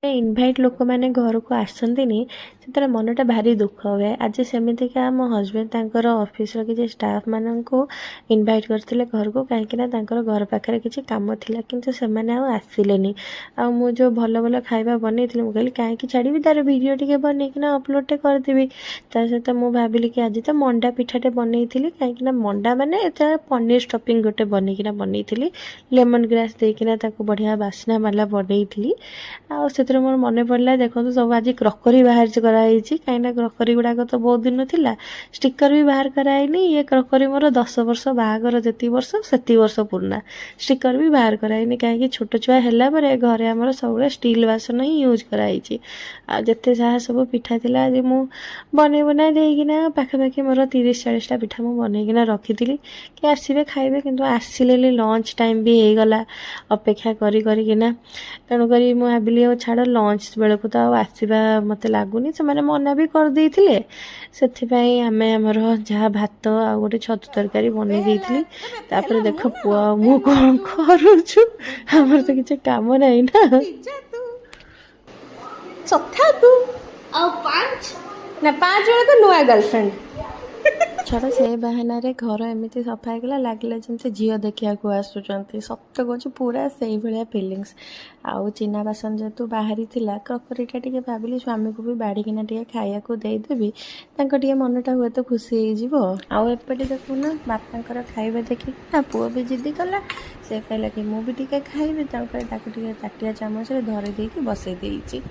Invite लोक मैंने घर को आसती से मनटा भारी दुख हुए। आज सेमितिका मो हजबैंड तांकर ऑफिस किसी स्टाफ मान को इनभाइट करते घर को कहीं घर पाखे किसी कम थिला किंतु से आसिले मु जो भल भल खाଇବା बनई मुझे कहीं छाड़ी तार भिडियो टे बनईकिना अपलोड करदेवी ता सहित मुझे भाविली कि आज तो मंडा पिठाटे बनई कहीं मंडा माने पनीर स्टफिंग गोटे बनईकिना बनई लेमन ग्रास देकिना बढ़िया बास्ना वाला बनई आ मोर मन पड़ा देखो सब आज क्रकरी बाहर कराई कहीं क्रकरी गुड़ाक तो बहुत दिन थिला स्टिकर भी बाहर कराइनी ये क्रकरी मोर 10 वर्ष बाहागर जी वर्ष से वर्ष पुराना स्टिकर भी बाहर कराइनी कहीं छोट छुआ है घरे आमर सब स्टील बासन ही यूज कराई आते जहाँ सब पिठा थिला आज मु बन बना देना पाखापाखि मोर 30-40टा पिठा मुझे बनईकिना रखी कि आसवे खाइबे किंतु आसिले लंच टाइम भी हो गला अपेक्षा करिकिना तेणुक मुझे भाविली छाड़ लंच बेलू तो आसवा मत लगुनि से मैंने मना भी करदे से आम आमर जहाँ भात आ गोटे छतु तरकारी बनई देती देख पुआ मु कौन करुचु आमर तो किसी काम नहीं ना सथा तू ना 5 जन तो नुआ गर्लफ्रेंड छड़ा से बाहाना रे घर एमती सफा होगा लगे जमी झील देखा आसुँच सत कह पूरा से भाया फिलिंग्स आउ चिना बासन जेहेतु बाहरी थिला क्रकरीटा टे भाविली स्वामी को भी बाड़ीकिना टे खाया को देदेवी टे मनटा हुए तो खुशी हो आउपटे देखुना बापा खाଇବା देखिक ना पुओ भी जिद्दी कला से कहला कि मुझे भी टे खाइबी ताटिया चामच धरी देकी बसई देती